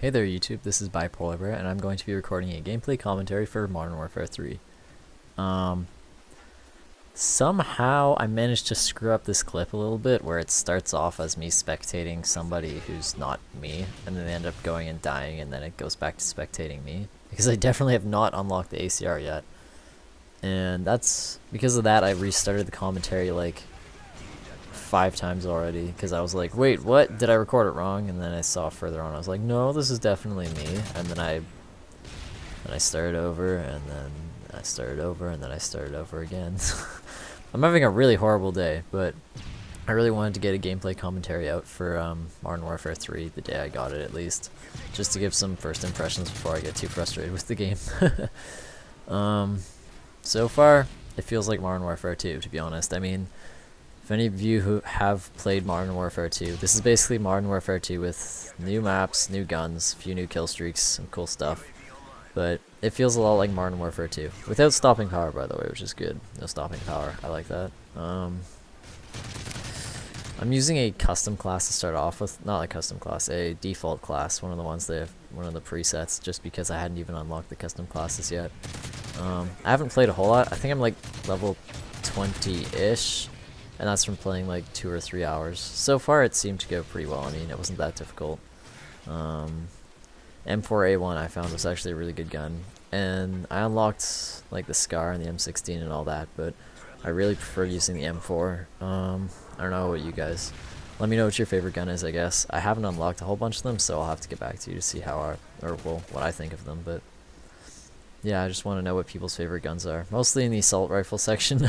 Hey there YouTube, this is Bipolar Bear, and I'm going to be recording a gameplay commentary for Modern Warfare 3. Somehow I managed to screw up this clip a little bit where it starts off as me spectating somebody who's not me, and then they end up going and dying, and then it goes back to spectating me. Because I definitely have not unlocked the ACR yet. And that's because of that I restarted the commentary like 5 times already, because I was like, wait, what? Did I record it wrong? And then I saw further on, I was like, no, this is definitely me. And then I started over, and then I started over, and then I started over again. I'm having a really horrible day, but I really wanted to get a gameplay commentary out for Modern Warfare 3, the day I got it at least, just to give some first impressions before I get too frustrated with the game. So far, it feels like Modern Warfare 2, to be honest. I mean, if any of you who have played Modern Warfare 2, this is basically Modern Warfare 2 with new maps, new guns, a few new kill streaks, some cool stuff. But it feels a lot like Modern Warfare 2. Without stopping power, by the way, which is good. No stopping power. I like that. I'm using a custom class to start off with. Not a custom class, a default class. One of the ones they have, one of the presets, just because I hadn't even unlocked the custom classes yet. I haven't played a whole lot. I think I'm like level 20-ish. And that's from playing like 2 or 3 hours. So far it seemed to go pretty well. I mean, it wasn't that difficult. M4A1 I found was actually a really good gun. And I unlocked like the SCAR and the M16 and all that, but I really prefer using the M4. I don't know what you guys... Let me know what your favorite gun is, I guess. I haven't unlocked a whole bunch of them, so I'll have to get back to you to see how what I think of them, but... Yeah, I just want to know what people's favorite guns are. Mostly in the assault rifle section,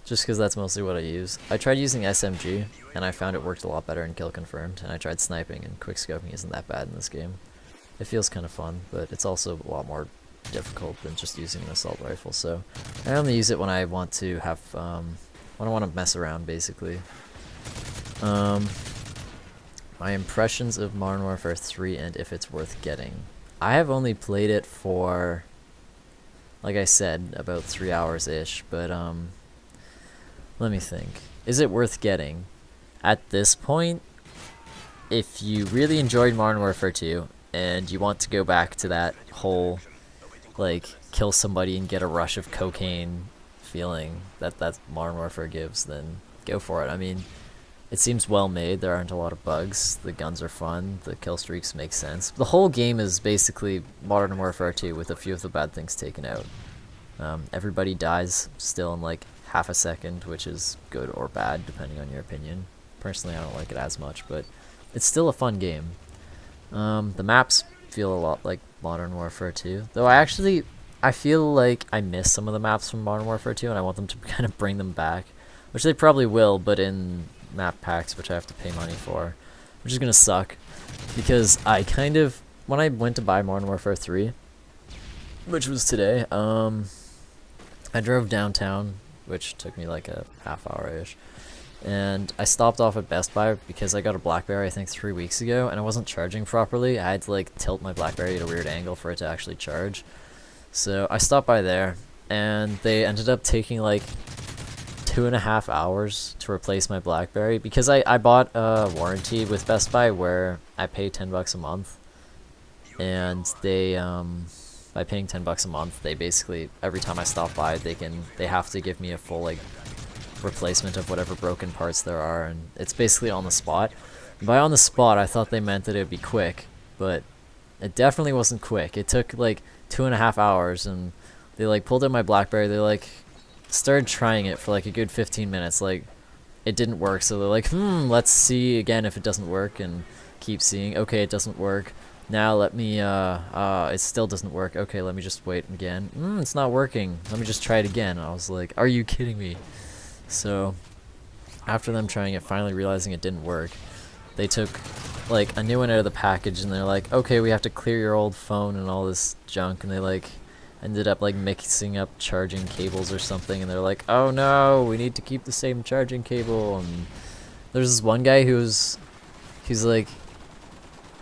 just because that's mostly what I use. I tried using SMG, and I found it worked a lot better in Kill Confirmed, and I tried sniping, and quickscoping isn't that bad in this game. It feels kind of fun, but it's also a lot more difficult than just using an assault rifle, so I only use it when I want to have, when I want to mess around, basically. My impressions of Modern Warfare 3 and if it's worth getting. I have only played it for... like I said, about 3 hours-ish, but, let me think. Is it worth getting? At this point, if you really enjoyed Modern Warfare 2, and you want to go back to that whole, like, kill somebody and get a rush of cocaine feeling that Modern Warfare gives, then go for it. I mean, it seems well made, there aren't a lot of bugs, the guns are fun, the kill streaks make sense. The whole game is basically Modern Warfare 2 with a few of the bad things taken out. Everybody dies still in like half a second, which is good or bad depending on your opinion. Personally, I don't like it as much, but it's still a fun game. The maps feel a lot like Modern Warfare 2, though I feel like I miss some of the maps from Modern Warfare 2 and I want them to kind of bring them back, which they probably will, but in map packs, which I have to pay money for, which is gonna suck, because I kind of, when I went to buy Modern Warfare 3, which was today, I drove downtown, which took me like a half hour-ish, and I stopped off at Best Buy because I got a BlackBerry I think 3 weeks ago, and I wasn't charging properly. I had to like tilt my BlackBerry at a weird angle for it to actually charge, so I stopped by there, and they ended up taking like 2.5 hours to replace my BlackBerry, because I bought a warranty with Best Buy where I pay $10 a month, and they by paying $10 a month, they basically, every time I stop by, they have to give me a full like replacement of whatever broken parts there are, and it's basically on the spot. And by on the spot, I thought they meant that it would be quick, but it definitely wasn't quick. It took like 2.5 hours, and they like pulled out my BlackBerry, they like started trying it for like a good 15 minutes, like it didn't work, so they're like, let's see again if it doesn't work, and keep seeing. Okay, it doesn't work. Now let me it still doesn't work. Okay, let me just wait again. It's not working. Let me just try it again. I was like, are you kidding me? So after them trying it, finally realizing it didn't work, they took like a new one out of the package, and they're like, okay, we have to clear your old phone and all this junk, and they like ended up like mixing up charging cables or something, and they're like, oh no, we need to keep the same charging cable. And there's this one guy he's like,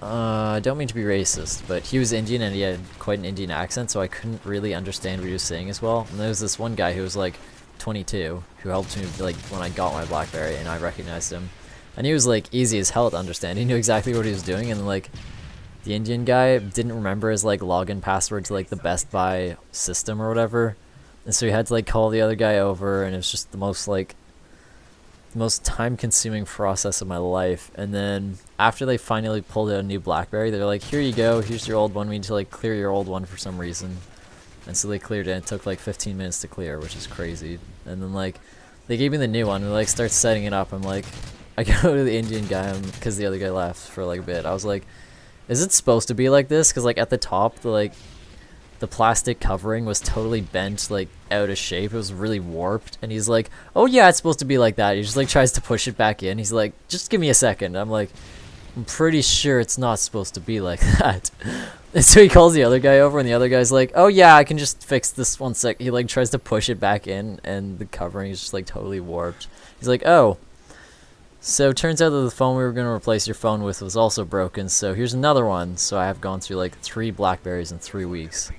I don't mean to be racist, but he was Indian and he had quite an Indian accent, so I couldn't really understand what he was saying as well. And there was this one guy who was like 22 who helped me like when I got my BlackBerry, and I recognized him, and he was like easy as hell to understand. He knew exactly what he was doing, and like the Indian guy didn't remember his like login password to like the Best Buy system or whatever, and so he had to like call the other guy over, and it was just the most time-consuming process of my life. And then after they finally pulled out a new BlackBerry, they're like, here you go, here's your old one, we need to like clear your old one for some reason. And so they cleared it, and it took like 15 minutes to clear, which is crazy. And then like they gave me the new one and like start setting it up. I'm like, I go to the Indian guy because the other guy left for like a bit. I was like, is it supposed to be like this? Because like at the top, the plastic covering was totally bent, like out of shape. It was really warped. And he's like, oh yeah, it's supposed to be like that. He just like tries to push it back in. He's like, just give me a second. I'm like, I'm pretty sure it's not supposed to be like that. And so he calls the other guy over, and the other guy's like, oh yeah, I can just fix this 1 sec. He like tries to push it back in, and the covering is just like totally warped. He's like, oh, so it turns out that the phone we were going to replace your phone with was also broken, so here's another one. So I have gone through like 3 Blackberries in 3 weeks.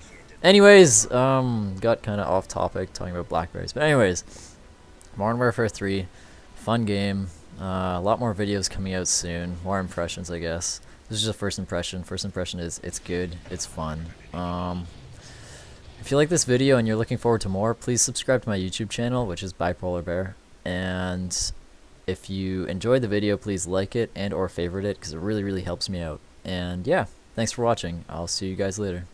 Anyways, got kind of off topic talking about Blackberries. But anyways, Modern Warfare 3, fun game. A lot more videos coming out soon. More impressions, I guess. This is just a first impression. First impression is it's good. It's fun. If you like this video and you're looking forward to more, please subscribe to my YouTube channel, which is Bipolar Bear. And if you enjoyed the video, please like it and or favorite it, because it really, really helps me out. And yeah, thanks for watching. I'll see you guys later.